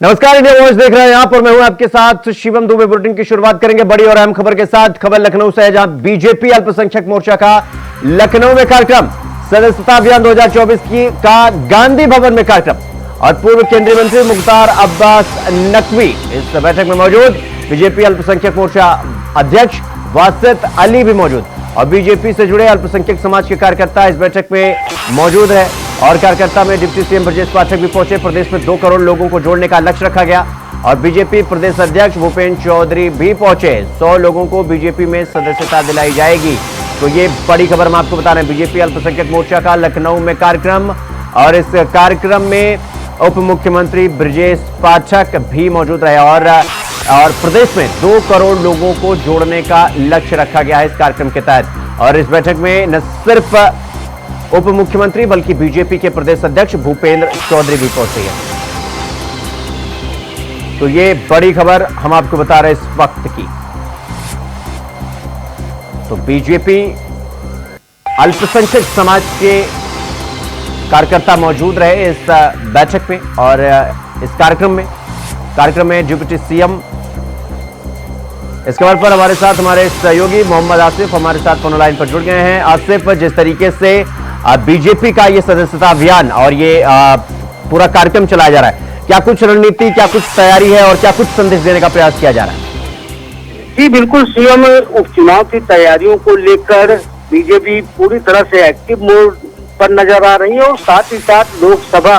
नमस्कार, India voice देख रहे हैं यहाँ पर मैं हूं आपके साथ शिवम दुबे। बुलेटिन की शुरुआत करेंगे बड़ी और अहम खबर के साथ। खबर लखनऊ से है, जहां बीजेपी अल्पसंख्यक मोर्चा का लखनऊ में कार्यक्रम, सदस्यता अभियान 2024 का गांधी भवन में कार्यक्रम और पूर्व केंद्रीय मंत्री मुख्तार अब्बास नकवी इस बैठक में मौजूद। बीजेपी अल्पसंख्यक मोर्चा अध्यक्ष वासित अली भी मौजूद और बीजेपी से जुड़े अल्पसंख्यक समाज के कार्यकर्ता इस बैठक में मौजूद है। और कार्यकर्ता में डिप्टी सीएम ब्रजेश पाठक भी पहुंचे। प्रदेश में 2 करोड़ लोगों को जोड़ने का लक्ष्य रखा गया और बीजेपी प्रदेश अध्यक्ष भूपेंद्र चौधरी भी पहुंचे। 100 लोगों को बीजेपी में सदस्यता दिलाई जाएगी। तो ये बड़ी खबर हम आपको बता रहे हैं। बीजेपी अल्पसंख्यक मोर्चा का लखनऊ में कार्यक्रम और इस कार्यक्रम में उप मुख्यमंत्री ब्रजेश पाठक भी मौजूद रहे और प्रदेश में 2 करोड़ लोगों को जोड़ने का लक्ष्य रखा गया है इस कार्यक्रम के तहत। और इस बैठक में न सिर्फ उप मुख्यमंत्री बल्कि बीजेपी के प्रदेश अध्यक्ष भूपेंद्र चौधरी भी पहुंचे हैं। तो ये बड़ी खबर हम आपको बता रहे हैं इस वक्त की। तो बीजेपी अल्पसंख्यक समाज के कार्यकर्ता मौजूद रहे इस बैठक में और इस कार्यक्रम में डिप्टी सीएम। इस खबर पर हमारे साथ हमारे सहयोगी मोहम्मद आसिफ हमारे साथ फोन लाइन पर जुड़ गए हैं। आसिफ, जिस तरीके से बीजेपी का ये सदस्यता अभियान और ये पूरा कार्यक्रम चलाया जा रहा है, क्या कुछ रणनीति, क्या कुछ तैयारी है और क्या कुछ संदेश देने का प्रयास किया जा रहा है? जी बिल्कुल, सीएम उपचुनाव की तैयारियों को लेकर बीजेपी पूरी तरह से एक्टिव मोड पर नजर आ रही है और साथ ही साथ लोकसभा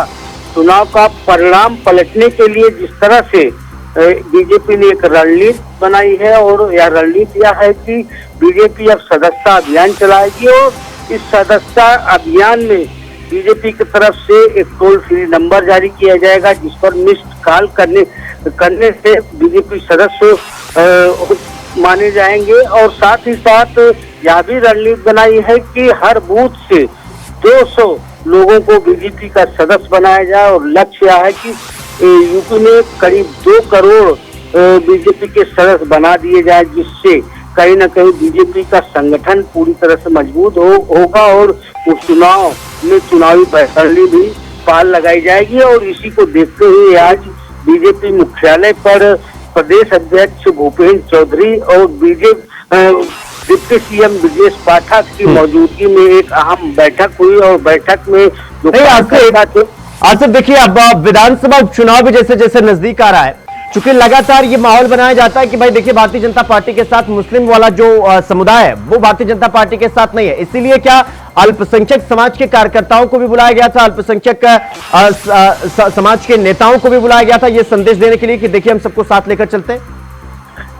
चुनाव का परिणाम पलटने के लिए जिस तरह से बीजेपी ने एक रणनीति बनाई है और यह रणनीति यह है कि बीजेपी अब सदस्यता अभियान चलाएगी और इस सदस्यता अभियान में बीजेपी की तरफ से एक टोल फ्री नंबर जारी किया जाएगा जिस पर मिस्ड कॉल करने से बीजेपी सदस्य माने जाएंगे। और साथ ही साथ यह भी रणनीति बनाई है कि हर बूथ से 200 लोगों को बीजेपी का सदस्य बनाया जाए और लक्ष्य यह है कि यूपी में करीब 2 करोड़ बीजेपी के सदस्य बना दिए जाए, जिससे कहीं न कहीं बीजेपी का संगठन पूरी तरह से मजबूत होगा और उपचुनाव में चुनावी पैसली भी पाल लगाई जाएगी। और इसी को देखते हुए आज बीजेपी मुख्यालय पर प्रदेश अध्यक्ष भूपेंद्र चौधरी और डिप्टी सीएम ब्रजेश पाठक की मौजूदगी में एक अहम बैठक हुई और बैठक में आज देखिए, अब विधानसभा उपचुनाव भी जैसे जैसे नजदीक आ रहा है, चूंकि लगातार ये माहौल बनाया जाता है कि भाई देखिए भारतीय जनता पार्टी के साथ मुस्लिम वाला जो समुदाय है वो भारतीय जनता पार्टी के साथ नहीं है, इसीलिए क्या अल्पसंख्यक समाज के कार्यकर्ताओं को भी बुलाया गया था, अल्पसंख्यक समाज के नेताओं को भी बुलाया गया था ये संदेश देने के लिए कि देखिए हम सबको साथ लेकर चलते हैं?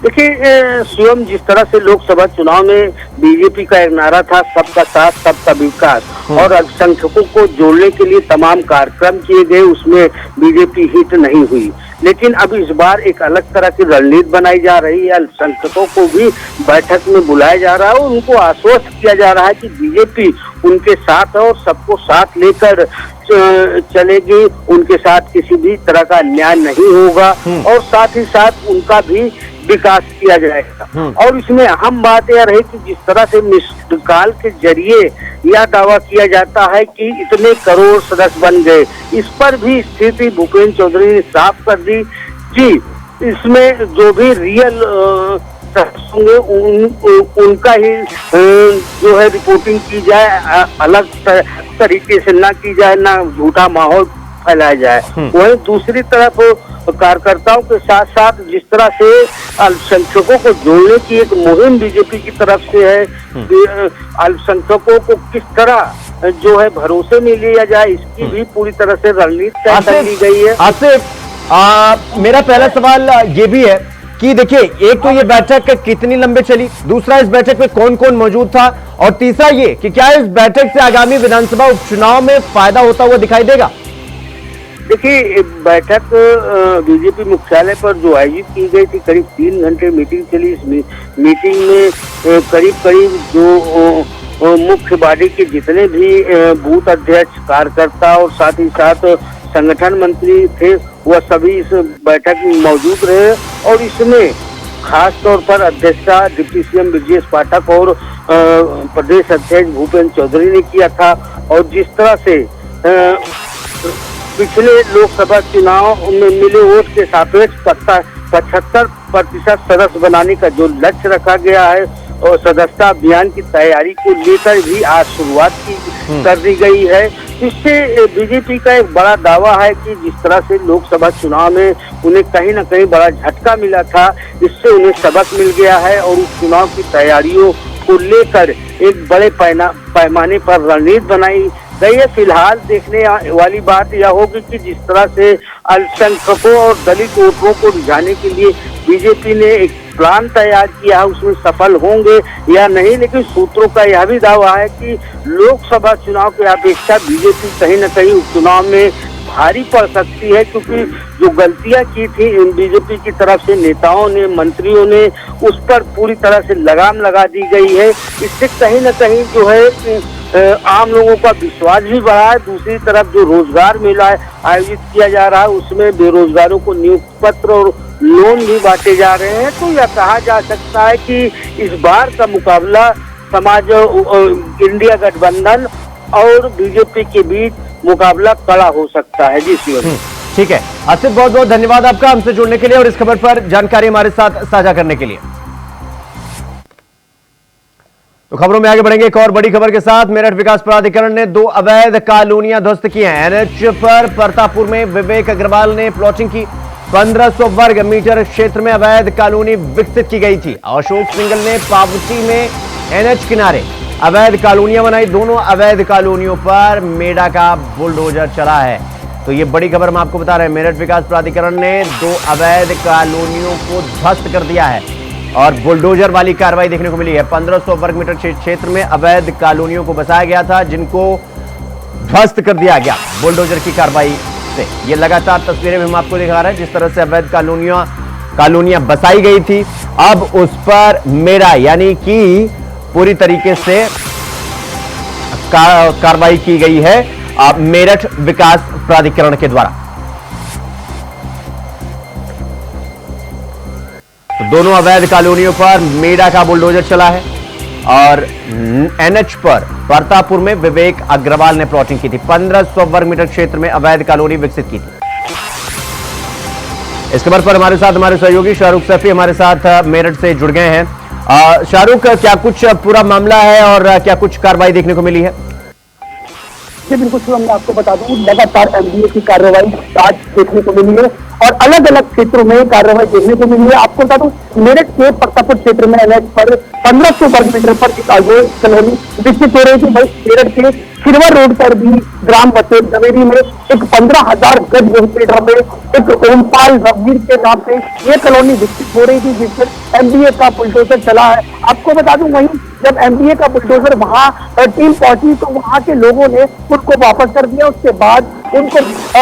देखिए सीएम, जिस तरह से लोकसभा चुनाव में बीजेपी का एक नारा था सबका साथ सबका विकास और अल्पसंख्यकों को जोड़ने के लिए तमाम कार्यक्रम किए गए, उसमें बीजेपी हिट नहीं हुई। लेकिन अब इस बार एक अलग तरह की रणनीति बनाई जा रही है। अल्पसंख्यकों को भी बैठक में बुलाया जा रहा है और उनको आश्वस्त किया जा रहा है कि बीजेपी उनके साथ है और सबको साथ लेकर चलेगी, उनके साथ किसी भी तरह का अन्याय नहीं होगा और साथ ही साथ उनका भी विकास किया जाएगा। और इसमें अहम बात यह रही कि जिस तरह से मिस्ड कॉल के जरिए यह दावा किया जाता है कि इतने करोड़ सदस्य बन गए, इस पर भी स्थिति भूपेंद्र चौधरी ने साफ कर दी कि इसमें जो भी रियल होंगे उनका ही जो है रिपोर्टिंग की जाए, अलग तरीके से ना की जाए, ना झूठा माहौल फैलाया जाए। वहीं दूसरी तरफ कार्यकर्ताओं के साथ साथ जिस तरह से अल्पसंख्यकों को जोड़ने की एक मुहिम बीजेपी की तरफ से है, अल्पसंख्यकों को किस तरह जो है भरोसे में लिया जाए, इसकी भी पूरी तरह से रणनीति तय कर ली गई है। आपसे मेरा पहला सवाल ये भी है कि देखिए, एक तो ये बैठक कितनी लंबे चली, दूसरा इस बैठक में कौन कौन मौजूद था और तीसरा ये कि क्या इस बैठक से आगामी विधानसभा उपचुनाव में फायदा होता हुआ दिखाई देगा? देखिए, बैठक बीजेपी मुख्यालय पर जो आयोजित की गई थी, करीब 3 घंटे मीटिंग चली। इस मीटिंग में करीब जो मुख्य बॉडी के जितने भी बूथ अध्यक्ष, कार्यकर्ता और साथ ही साथ संगठन मंत्री थे, वह सभी इस बैठक में मौजूद रहे और इसमें खास तौर पर अध्यक्षता डिप्टी सीएम ब्रजेश पाठक और प्रदेश अध्यक्ष भूपेंद्र चौधरी ने किया था। और जिस तरह से पिछले लोकसभा चुनाव में मिले वोट के सापेक्ष 75% सदस्य बनाने का जो लक्ष्य रखा गया है और सदस्यता अभियान की तैयारी को लेकर भी आज शुरुआत कर दी गई है। इससे बीजेपी का एक बड़ा दावा है कि जिस तरह से लोकसभा चुनाव में उन्हें कहीं न कहीं बड़ा झटका मिला था, इससे उन्हें सबक मिल गया है और उस चुनाव की तैयारियों को लेकर एक बड़े पैमाने पर रणनीति बनाई गई है। फिलहाल देखने वाली बात यह होगी कि जिस तरह से अल्पसंख्यकों और दलित वोटरों को रिझाने के लिए बीजेपी ने एक प्लान तैयार किया है, उसमें सफल होंगे या नहीं। लेकिन सूत्रों का यह भी दावा है कि लोकसभा चुनाव की अपेक्षा बीजेपी कहीं न कहीं उपचुनाव में भारी पड़ सकती है, क्योंकि जो गलतियां की थी बीजेपी की तरफ से नेताओं ने, मंत्रियों ने, उस पर पूरी तरह से लगाम लगा दी गई है। इससे कहीं न कहीं जो है आम लोगों का विश्वास भी बढ़ा है। दूसरी तरफ जो रोजगार मेला आयोजित किया जा रहा है उसमें बेरोजगारों को नियुक्ति पत्र और लोन भी बांटे जा रहे हैं। तो यह कहा जा सकता है कि इस बार का मुकाबला समाज इंडिया गठबंधन और बीजेपी के बीच मुकाबला कड़ा हो सकता है। जी शिवम। ठीक है आसिफ, बहुत बहुत धन्यवाद आपका हमसे जुड़ने के लिए और इस खबर पर जानकारी हमारे साथ साझा करने के लिए। तो खबरों में आगे बढ़ेंगे एक और बड़ी खबर के साथ। मेरठ विकास प्राधिकरण ने 2 अवैध कॉलोनियां ध्वस्त की हैं। एनएच पर परतापुर में विवेक अग्रवाल ने प्लॉटिंग की। 1500 वर्ग मीटर क्षेत्र में अवैध कॉलोनी विकसित की गई थी। अशोक सिंगल ने पावती में एनएच किनारे अवैध कॉलोनियां बनाई। दोनों अवैध कॉलोनियों पर मेडा का बुलडोजर चला है। तो ये बड़ी खबर हम आपको बता रहे हैं। मेरठ विकास प्राधिकरण ने 2 अवैध कॉलोनियों को ध्वस्त कर दिया है और बुलडोजर वाली कार्रवाई देखने को मिली है। 1500 वर्ग मीटर क्षेत्र में अवैध कॉलोनियों को बसाया गया था, जिनको ध्वस्त कर दिया गया बुलडोजर की कार्रवाई से। ये लगातार तस्वीरें भी हम आपको दिखा रहे हैं, जिस तरह से अवैध कॉलोनियां बसाई गई थी, अब उस पर मेरा यानी कि पूरी तरीके से कार्रवाई की गई है मेरठ विकास प्राधिकरण के द्वारा। तो दोनों अवैध कॉलोनियों पर मेडा का बुलडोजर चला है और एनएच पर परतापुर में विवेक अग्रवाल ने प्लॉटिंग की थी। 1500 वर्ग मीटर क्षेत्र में अवैध कॉलोनी विकसित की थी। इस खबर पर हमारे साथ हमारे सहयोगी शाहरुख सैफी हमारे साथ मेरठ से जुड़ गए हैं। शाहरुख, क्या कुछ पूरा मामला है और क्या कुछ कार्रवाई देखने को मिली है? जी बिल्कुल, मैं आपको बता दूं लगातार एमडीए की कार्रवाई आज देखने को मिली है और अलग अलग क्षेत्रों में कार्रवाई देखने को मिली है। आपको बता दूं मेरठ के परतापुर क्षेत्र में एनएच पर 1500 वर्ग मीटर पर एक अवैध कॉलोनी विकसित हो रही थी। भाई मेरठ के खिरवर रोड पर भी ग्राम बसेर जवेरी में एक 15,000 गज मीटर में एक ओमपाल रघुवीर के नाम से ये कॉलोनी विकसित हो रही थी, जिसमें एमडीए का बुलडोजर चला है। आपको बता दूं वहीं जब एमडीए का बुलडोजर वहां टीम पहुंची तो वहां के लोगों ने उनको वापस कर दिया। उसके बाद उनको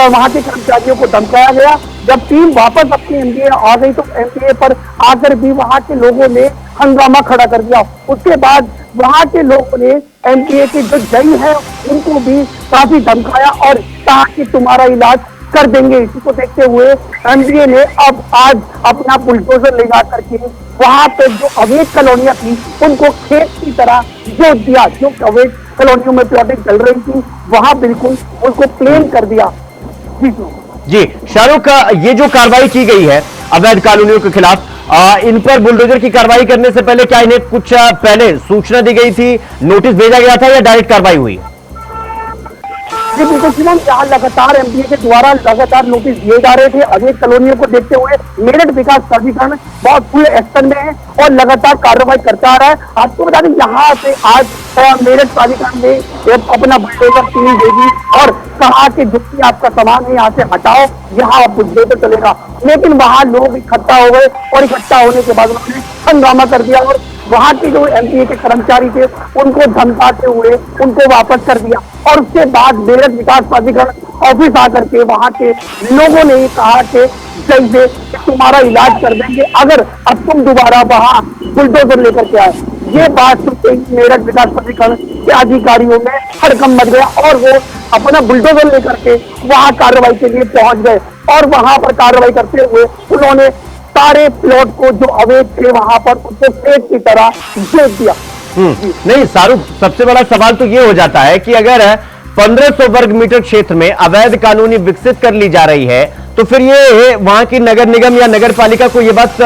वहां के कर्मचारियों को धमकाया गया। जब टीम वापस अपनी एमडीए आ गई तो एमडीए पर आकर भी वहां के लोगों ने हंगामा खड़ा कर दिया। उसके बाद वहां के लोगों ने एमडीए के जो जज है उनको भी काफी धमकाया और कहा कि तुम्हारा इलाज कर देंगे। इसी को देखते हुए एमडीए ने अब आज अपना बुलडोजर ले जा करके वहां पे जो अवैध कॉलोनियां थी उनको खेत की तरह जोत दिया। जो अवैध कॉलोनियों में प्लॉटिंग चल रही थी वहां बिल्कुल उनको प्लेन कर दिया। जी शाहरुख, ये जो कार्रवाई की गई है अवैध कॉलोनियों के खिलाफ, इन पर बुलडोजर की कार्रवाई करने से पहले क्या इन्हें कुछ पहले सूचना दी गई थी, नोटिस भेजा गया था या डायरेक्ट कार्रवाई हुई? जी बिल्कुल शिवम, जहाँ लगातार एमडीए के द्वारा लगातार नोटिस दिए जा रहे थे, अवैध कॉलोनियों को देखते हुए मेरठ विकास प्राधिकरण बहुत पूरे एक्शन में है और लगातार कार्रवाई करता आ रहा है। आपको बता दें यहाँ से आज मेरठ प्राधिकरण ने अपना बुलडोजर टीम दे दी और कहा कि जो भी आपका सामान है यहाँ से हटाओ, यहाँ बुलडोजर चलेगा। लेकिन वहाँ लोग इकट्ठा हो गए और इकट्ठा होने के बाद उन्होंने हंगामा कर दिया और वहाँ के जो एमडीए के कर्मचारी थे उनको धमकाते हुए उनको वापस कर दिया। और उसके बाद मेरठ विकास प्राधिकरण ऑफिस आकर के वहाँ के लोगों ने कहा कि जैसे तुम्हारा इलाज कर देंगे अगर अब तुम दोबारा वहाँ बुलडोजर लेकर के आए। ये बात सुनते ही मेरठ विकास प्राधिकरण के अधिकारियों में हड़कंप मच गया और वो अपना बुलडोजर लेकर के वहाँ कार्रवाई के लिए पहुंच गए और वहां पर कार्रवाई करते हुए उन्होंने सारे प्लॉट को जो अवैध थे वहां पर उनको खेत की तरह जोत दिया। नहीं शाहरुख, सबसे बड़ा सवाल तो ये हो जाता है कि अगर 1500 वर्ग मीटर क्षेत्र में अवैध कॉलोनी विकसित कर ली जा रही है, तो फिर ये वहां की नगर निगम या नगर पालिका को यह बात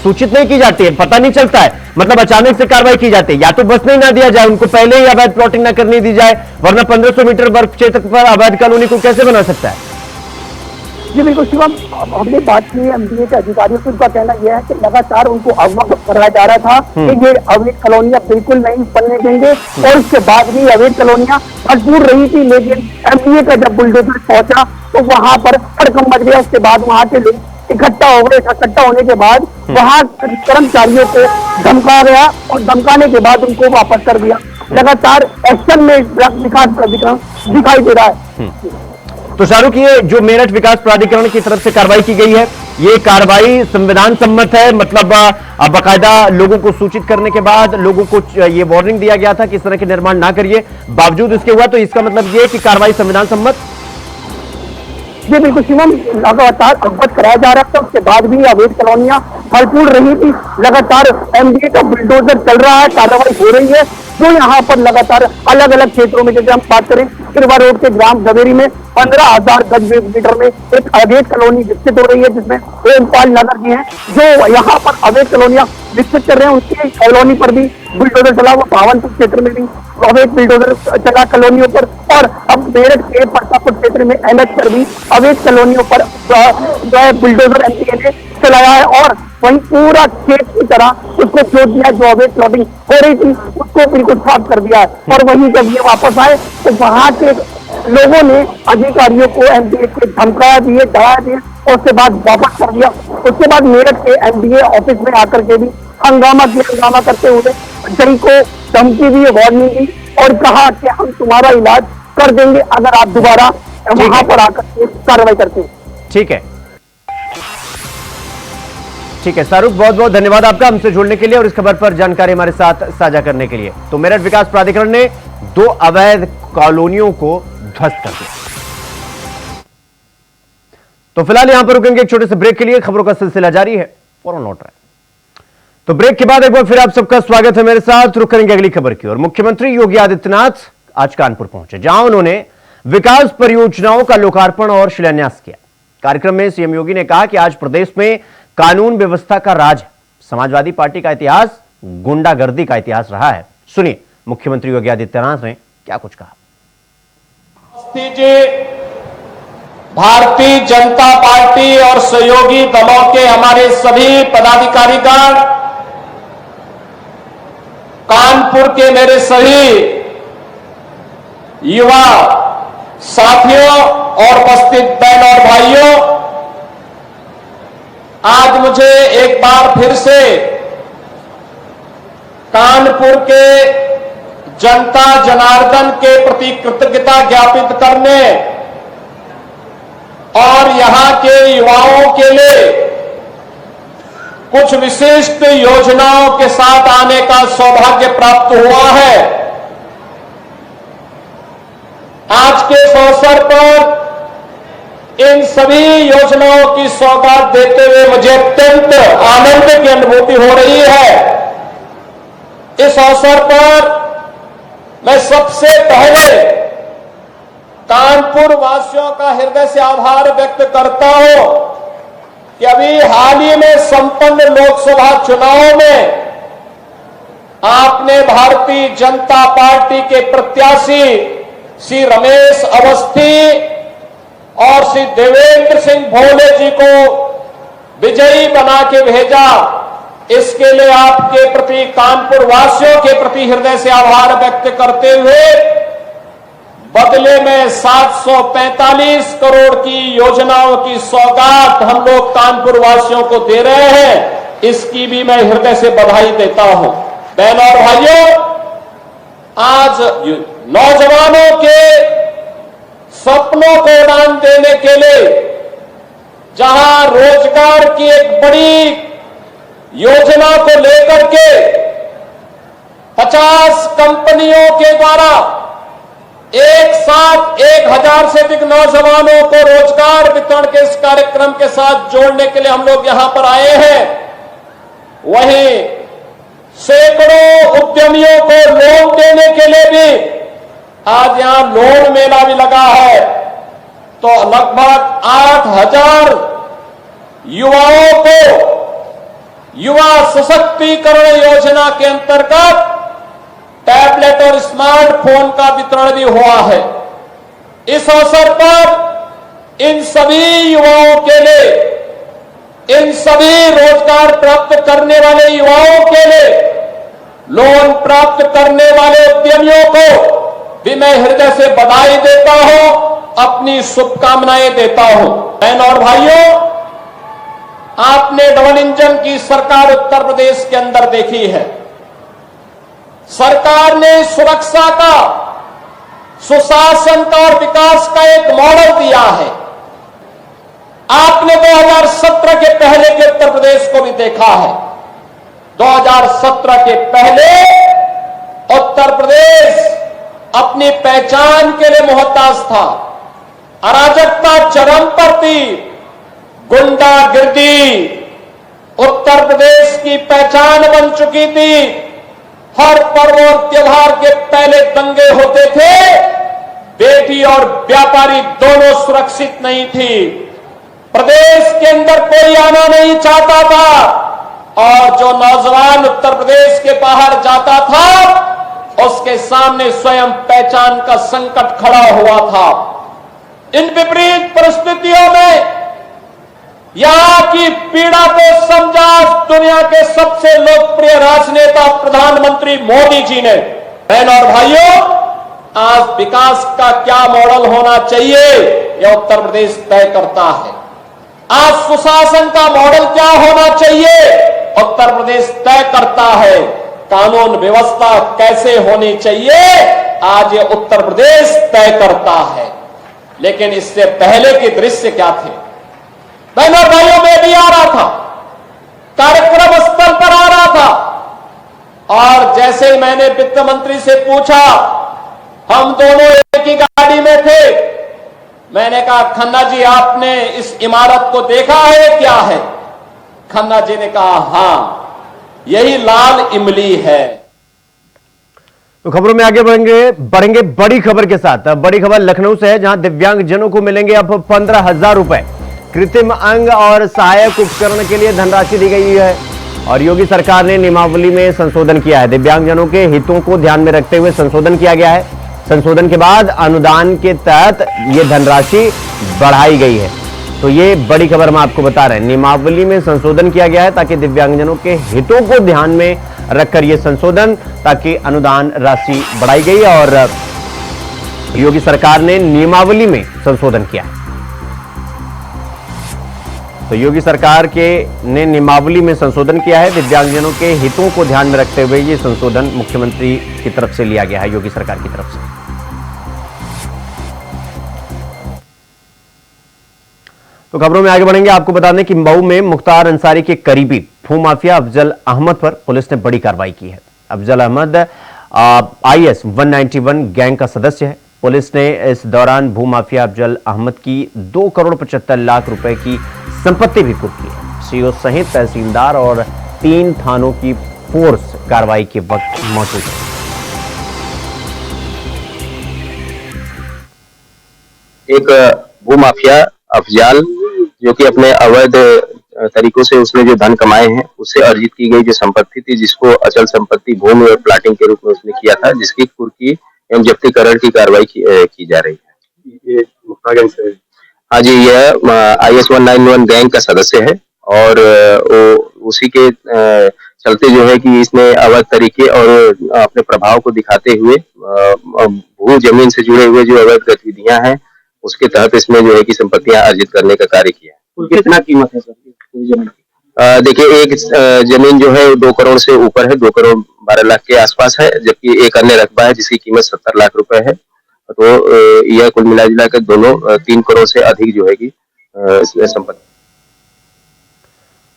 सूचित नहीं की जाती है, पता नहीं चलता है, मतलब अचानक से कार्रवाई की जाती है, या तो बस नहीं ना दिया जाए, उनको पहले ही अवैध प्लॉटिंग ना करने दी जाए, वरना 1500 मीटर वर्ग क्षेत्र पर अवैध कॉलोनी को कैसे बना सकता है? जी बिल्कुल शिवम, हमने बात की है एमडीए के अधिकारियों से, उनका कहना यह है कि लगातार उनको अवगत कराया जा रहा था कि ये अवैध कॉलोनियां बिल्कुल नहीं बनने देंगे, और उसके बाद भी अवैध कॉलोनियां भरपूर रही थी। लेकिन एमडीए का जब बुलडोजर पहुंचा तो वहां पर हड़कंप मच गया। उसके बाद वहां के लोग इकट्ठा हो गए। इकट्ठा होने के बाद वहां कर्मचारियों को धमका गया और धमकाने के बाद उनको वापस कर दिया। लगातार एक्शन में विकास प्राधिकरण दिखाई दे रहा है। तो शाहरुख, ये जो मेरठ विकास प्राधिकरण की तरफ से कार्रवाई की गई है, ये कार्रवाई संविधान सम्मत है? मतलब बाकायदा लोगों को सूचित करने के बाद लोगों को ये वार्निंग दिया गया था कि इस तरह के निर्माण ना करिए, बावजूद इसके हुआ, तो इसका मतलब ये कि कार्रवाई संविधान सम्मत? जी बिल्कुल शिवम, लगातार अवगत कराया जा रहा था, उसके बाद भी अवैध कॉलोनियां भरपूर रही थी। लगातार एमडीए का बुलडोजर चल रहा है, कार्रवाई हो रही है। जो यहाँ पर लगातार अलग अलग क्षेत्रों में, जैसे हम बात करें किरवा रोड के ग्राम झवेरी में 15,000 गज मीटर में एक अवैध कॉलोनी विकसित हो रही है, जिसमें ओमपाल नगर जी हैं जो यहाँ पर अवैध कॉलोनियां विकसित कर रहे हैं। उनकी कॉलोनी पर भी बुलडोजर चला, वो पावनपुर क्षेत्र में भी अवैध बुलडोजर चला कॉलोनियों पर, और अब मेरठ के परतापुर क्षेत्र में एनएच पर भी अवैध कॉलोनियों पर बुलडोजर एमपीए ने चलाया है। और वहीं पूरा खेत की तरह उसको जोड़ दिया, जो अवैध प्लॉटिंग हो रही थी उसको बिल्कुल साफ कर दिया है। और वहीं जब ये वापस आए तो वहां के लोगों ने अधिकारियों को एमडीए के धमकाया दिए, डरा दिए, और उसके बाद वापस कर दिया। उसके बाद मेरठ के एमडीए ऑफिस में आकर के भी हंगामा किया। हंगामा करते हुए जई को धमकी दी, वार्निंग दी और कहा कि हम तुम्हारा इलाज कर देंगे अगर आप दोबारा वहां पर आकर के कार्रवाई करते हैं। ठीक है, ठीक है शाहरुख, बहुत बहुत धन्यवाद आपका हमसे जुड़ने के लिए और इस खबर पर जानकारी हमारे साथ साझा करने के लिए। तो मेरठ विकास प्राधिकरण ने 2 अवैध कॉलोनियों को ध्वस्त कर दिया। तो फिलहाल यहां पर रुकेंगे एक छोटे से ब्रेक के लिए, खबरों का सिलसिला जारी है, फौरन लौट रहा है। तो ब्रेक के बाद एक बार फिर आप सबका स्वागत है मेरे साथ। रुक करेंगे अगली खबर की ओर। मुख्यमंत्री योगी आदित्यनाथ आज कानपुर पहुंचे, जहां उन्होंने विकास परियोजनाओं का लोकार्पण और शिलान्यास किया। कार्यक्रम में सीएम योगी ने कहा कि आज प्रदेश में कानून व्यवस्था का राज है। समाजवादी पार्टी का इतिहास गुंडागर्दी का इतिहास रहा है। सुनिए मुख्यमंत्री योगी आदित्यनाथ ने क्या कुछ कहा। भारतीय जनता पार्टी और सहयोगी दलों के हमारे सभी पदाधिकारीगण, कानपुर के मेरे सभी युवा साथियों और उपस्थित बहन और भाइयों, आज मुझे एक बार फिर से कानपुर के जनता जनार्दन के प्रति कृतज्ञता ज्ञापित करने और यहां के युवाओं के लिए कुछ विशिष्ट योजनाओं के साथ आने का सौभाग्य प्राप्त हुआ है। आज के इस अवसर पर इन सभी योजनाओं की सौगात देते हुए मुझे अत्यंत आनंद की अनुभूति हो रही है। इस अवसर पर मैं सबसे पहले कानपुर वासियों का हृदय से आभार व्यक्त करता हूं कि अभी हाल ही में संपन्न लोकसभा चुनाव में आपने भारतीय जनता पार्टी के प्रत्याशी श्री रमेश अवस्थी और श्री देवेंद्र सिंह भोले जी को विजयी बना के भेजा। इसके लिए आपके प्रति, कानपुर वासियों के प्रति हृदय से आभार व्यक्त करते हुए बदले में 745 करोड़ की योजनाओं की सौगात हम लोग कानपुर वासियों को दे रहे हैं। इसकी भी मैं हृदय से बधाई देता हूं। बहनों और भाइयों, आज नौजवानों के सपनों को उड़ान देने के लिए जहां रोजगार की एक बड़ी योजना को लेकर के 50 कंपनियों के द्वारा एक साथ 1000 से अधिक नौजवानों को रोजगार वितरण के इस कार्यक्रम के साथ जोड़ने के लिए हम लोग यहां पर आए हैं। वहीं सैकड़ों उद्यमियों को लोन देने के लिए भी आज यहां लोन मेला भी लगा है, तो लगभग 8,000 युवाओं को युवा सशक्तिकरण योजना के अंतर्गत टैबलेट और स्मार्टफोन का वितरण भी हुआ है। इस अवसर पर इन सभी युवाओं के लिए, इन सभी रोजगार प्राप्त करने वाले युवाओं के लिए, लोन प्राप्त करने वाले उद्यमियों को भी मैं हृदय से बधाई देता हूं, अपनी शुभकामनाएं देता हूं। बहनों और भाइयों, आपने डबल इंजन की सरकार उत्तर प्रदेश के अंदर देखी है। सरकार ने सुरक्षा का, सुशासन का और विकास का एक मॉडल दिया है। आपने 2017 के पहले के उत्तर प्रदेश को भी देखा है। 2017 के पहले उत्तर प्रदेश अपनी पहचान के लिए मोहताज था। अराजकता चरम पर थी, गुंडागिर्दी उत्तर प्रदेश की पहचान बन चुकी थी। हर पर्व और त्योहार के पहले दंगे होते थे, बेटी और व्यापारी दोनों सुरक्षित नहीं थी। प्रदेश के अंदर कोई आना नहीं चाहता था, और जो नौजवान उत्तर प्रदेश के बाहर जाता था उसके सामने स्वयं पहचान का संकट खड़ा हुआ था। इन विपरीत परिस्थितियों में यहां की पीड़ा को समझा दुनिया के सबसे लोकप्रिय राजनेता प्रधानमंत्री मोदी जी ने। बहनों और भाइयों, आज विकास का क्या मॉडल होना चाहिए यह उत्तर प्रदेश तय करता है। आज सुशासन का मॉडल क्या होना चाहिए उत्तर प्रदेश तय करता है। कानून व्यवस्था कैसे होनी चाहिए आज ये उत्तर प्रदेश तय करता है। लेकिन इससे पहले के दृश्य क्या थे? बहनों भाइयों, मैं भी आ रहा था, कार्यक्रम स्थल पर आ रहा था, और जैसे ही मैंने वित्त मंत्री से पूछा, हम दोनों एक ही गाड़ी में थे, मैंने कहा खन्ना जी आपने इस इमारत को देखा है क्या है? खन्ना जी ने कहा हां, यही लाल इमली है। तो खबरों में आगे बढ़ेंगे बड़ी खबर के साथ। बड़ी खबर लखनऊ से है, जहां दिव्यांगजनों को मिलेंगे अब 15,000 रुपए। कृत्रिम अंग और सहायक उपकरण के लिए धनराशि दी गई है, और योगी सरकार ने नियमावली में संशोधन किया है। दिव्यांगजनों के हितों को ध्यान में रखते हुए संशोधन किया गया है। संशोधन के बाद अनुदान के तहत यह धनराशि बढ़ाई गई है। तो ये बड़ी खबर हम आपको बता रहे हैं, नियमावली में संशोधन किया गया है ताकि दिव्यांगजनों के हितों को ध्यान में रखकर यह संशोधन, ताकि अनुदान राशि बढ़ाई गई, और योगी सरकार ने नियमावली में संशोधन किया है। तो योगी सरकार ने नियमावली में संशोधन किया है। दिव्यांगजनों के हितों को ध्यान में रखते हुए यह संशोधन मुख्यमंत्री की तरफ से लिया गया है, योगी सरकार की तरफ से। तो खबरों में आगे बढ़ेंगे, आपको बता दें कि मऊ में मुख्तार अंसारी के करीबी भूमाफिया अफजल अहमद पर पुलिस ने बड़ी कार्रवाई की है। अफजल अहमद IS 191 गैंग का सदस्य है। पुलिस ने इस दौरान भूमाफिया अफजल अहमद की 2,75,00,000 रुपए की संपत्ति भी कुर्क की है। सीओ सहित तहसीलदार और 3 थानों की फोर्स कार्रवाई के वक्त मौजूद है। एक भूमाफिया अफजाल, जो कि अपने अवैध तरीकों से उसने जो धन कमाए हैं, उससे अर्जित की गई जो संपत्ति थी, जिसको अचल संपत्ति भूमि और प्लाटिंग के रूप में उसने किया था, जिसकी कुर्की एवं जब्तीकरण की कार्रवाई की जा रही है। ये मुक्ता गैंग से? हाँ जी, यह IS 191 गैंग का सदस्य है, और उसी के चलते जो है कि इसने अवैध तरीके और अपने प्रभाव को दिखाते हुए भू जमीन से जुड़े हुए जो अवैध गतिविधियां हैं उसके तहत इसमें जो है कि संपत्तियां अर्जित करने का कार्य किया है। कितना कीमत है सर जमीन की? देखिए, एक जमीन जो है 2 करोड़ से ऊपर है, 2 करोड़ 12 लाख के आसपास है, जबकि एक अन्य रकबा है जिसकी कीमत 70 लाख रुपए है। तो यह कुल मिला कर दोनों 3 करोड़ से अधिक जो है कि संपत्ति।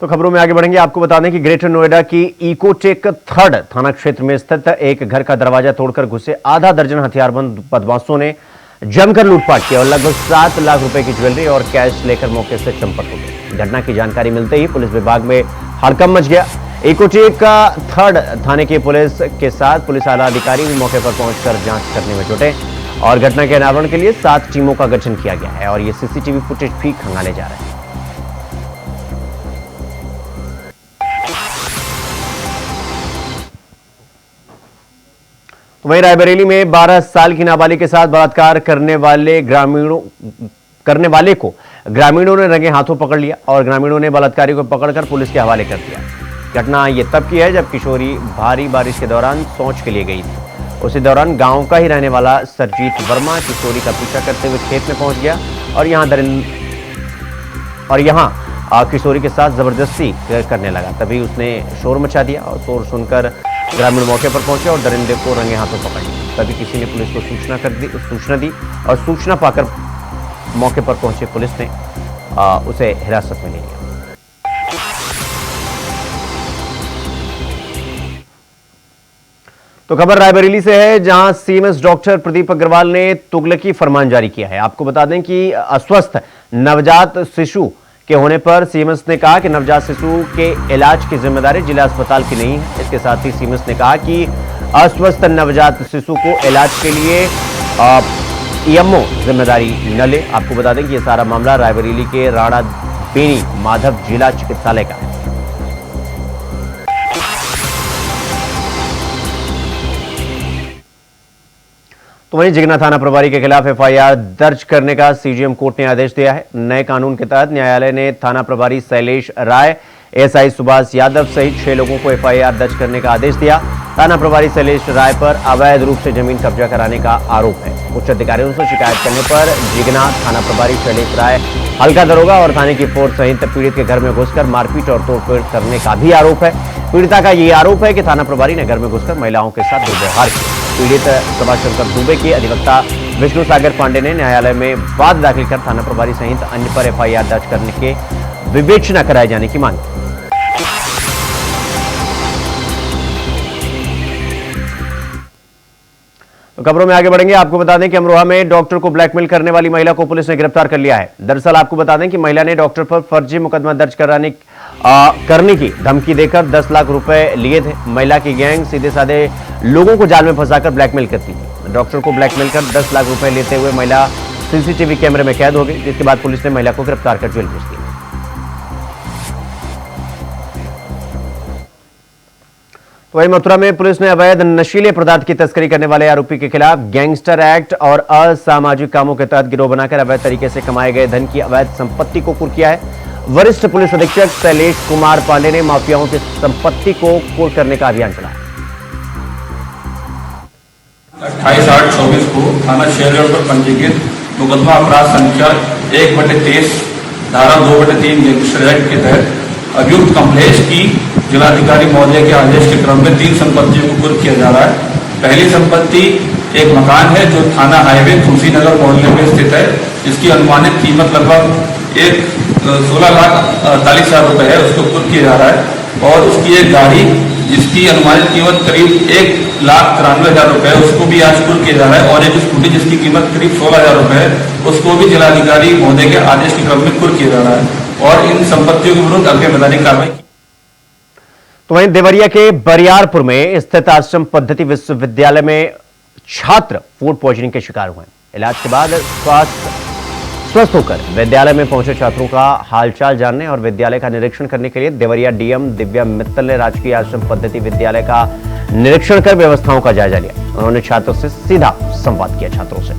तो खबरों में आगे बढ़ेंगे, आपको बता दें कि ग्रेटर नोएडा की इकोटेक 3rd थाना क्षेत्र में स्थित एक घर का दरवाजा तोड़कर घुसे आधा दर्जन हथियारबंद बदमाशों ने जमकर लूटपाट किया और लगभग 7 लाख रुपए की ज्वेलरी और कैश लेकर मौके से चंपत हो गए। घटना की जानकारी मिलते ही पुलिस विभाग में हड़कंप मच गया। इकोचेक का थर्ड थाने की पुलिस के साथ पुलिस आला अधिकारी भी मौके पर पहुंचकर जांच करने में जुटे और घटना के अनावरण के लिए 7 टीमों का गठन किया गया है और ये सीसीटीवी फुटेज भी खंगाले जा रहे हैं। तो वहीं रायबरेली में 12 साल की नाबालिग के साथ बलात्कार करने वाले को ग्रामीणों ने रंगे हाथों पकड़ लिया और ग्रामीणों ने बलात्कारी को पकड़कर पुलिस के हवाले कर दिया। घटना ये तब की है जब किशोरी भारी बारिश के दौरान शौच के लिए गई थी। उसी दौरान गांव का ही रहने वाला सरजीत वर्मा किशोरी का पीछा करते हुए खेत में पहुंच गया और यहां किशोरी के साथ जबरदस्ती करने लगा। तभी उसने शोर मचा दिया और शोर सुनकर ग्रामीण मौके पर पहुंचे और दरिंदे को रंगे हाथों पकड़ लिया। तभी किसी ने पुलिस को सूचना दी और सूचना पाकर मौके पर पहुंचे पुलिस ने उसे हिरासत में ले लिया। तो खबर रायबरेली से है, जहां सीएमएस डॉक्टर प्रदीप अग्रवाल ने तुगलकी फरमान जारी किया है। आपको बता दें कि अस्वस्थ नवजात शिशु के होने पर सीएमएस ने कहा कि नवजात शिशु के इलाज की जिम्मेदारी जिला अस्पताल की नहीं है। इसके साथ ही सीएमएस ने कहा कि अस्वस्थ नवजात शिशु को इलाज के लिए ईएमओ जिम्मेदारी न ले। आपको बता दें कि यह सारा मामला रायबरेली के राणा बेनी माधव जिला चिकित्सालय का है। तो वहीं जिगना थाना प्रभारी के खिलाफ एफआईआर दर्ज करने का सीजीएम कोर्ट ने आदेश दिया है। नए कानून के तहत न्यायालय ने थाना प्रभारी शैलेश राय, एसआई सुभाष यादव सहित 6 लोगों को एफआईआर दर्ज करने का आदेश दिया। थाना प्रभारी शैलेश राय पर अवैध रूप से जमीन कब्जा कराने का आरोप है। उच्च अधिकारियों से शिकायत करने पर जिगना थाना प्रभारी शैलेश राय, हल्का दरोगा और थाने की फोर्स सहित पीड़ित के घर में घुसकर मारपीट और तोड़फोड़ करने का भी आरोप है। पीड़िता का यह आरोप है कि थाना प्रभारी ने घर में घुसकर महिलाओं के साथ दुर्व्यवहार किया। पीड़ित सभाशंकर दुबे के अधिवक्ता विष्णु सागर पांडे ने न्यायालय में वाद दाखिल कर थाना प्रभारी सहित अन्य पर एफआईआर दर्ज करने के विवेचना कराए जाने की मांग की। तो खबरों में आगे बढ़ेंगे। आपको बता दें कि अमरोहा में डॉक्टर को ब्लैकमेल करने वाली महिला को पुलिस ने गिरफ्तार कर लिया है। दरअसल आपको बता दें कि महिला ने डॉक्टर पर फर्जी मुकदमा दर्ज करने की धमकी देकर 10 लाख रुपए लिए थे। महिला की गैंग सीधे साधे लोगों को जाल में फंसाकर ब्लैकमेल करती थी। डॉक्टर को ब्लैकमेल कर 10 लाख रुपए लेते हुए महिला सीसीटीवी कैमरे में कैद हो गई, जिसके बाद पुलिस ने महिला को गिरफ्तार कर जेल भेज दिया। तो वहीं मथुरा में पुलिस ने अवैध नशीले पदार्थ की तस्करी करने वाले आरोपी के खिलाफ गैंगस्टर एक्ट और असामाजिक कामों के तहत गिरोह बनाकर अवैध तरीके से कमाए गए धन की अवैध संपत्ति को कुर्क किया है। वरिष्ठ पुलिस अधीक्षक शैलेश कुमार पांडे ने माफियाओं की संपत्ति को कुर्क करने का अभियान चलाया। 28/8/24 को थाना शेरगढ़ पर पंजीकृत मुकदमा अपराध संख्या 1/23 धारा 2/3 गैंगस्टर एक्ट के तहत अभियुक्त कमलेश की जिलाधिकारी महोदय के आदेश के क्रम में 3 संपत्तियों को कुर्क किया जा रहा है। पहली संपत्ति एक मकान है जो थाना हाईवे तुलसीनगर मोहल्ले में स्थित है, जिसकी अनुमानित कीमत लगभग 16,48,000 रुपए है, उसको कुर्क किया जा रहा है। और उसकी एक गाड़ी जिसकी अनुमानित कीमत करीब 1,93,000 रुपए है, उसको भी आज कुर्क किया जा रहा है। और एक स्कूटी जिसकी कीमत करीब 16,000 रुपए है, उसको भी जिलाधिकारी महोदय के आदेश के क्रम में कुर्क किया जा रहा है। और इन संपत्तियों के विरुद्ध आगे वैधानिक कार्रवाई। तो वहीं देवरिया के बरियारपुर में स्थित आश्रम पद्धति विश्वविद्यालय में छात्र फूड पॉइजनिंग के शिकार हुए। इलाज के बाद स्वस्थ होकर विद्यालय में पहुंचे छात्रों का हालचाल जानने और विद्यालय का निरीक्षण करने के लिए देवरिया डीएम दिव्या मित्तल ने राजकीय आश्रम पद्धति विद्यालय का निरीक्षण कर व्यवस्थाओं का जायजा लिया। उन्होंने छात्रों से सीधा संवाद किया। छात्रों से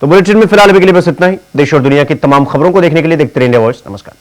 तो बुलेटिन में फिलहाल अभी के लिए बस इतना ही। देश और दुनिया की तमाम खबरों को देखने के लिए देखते रहिए इंडिया वॉइस। नमस्कार।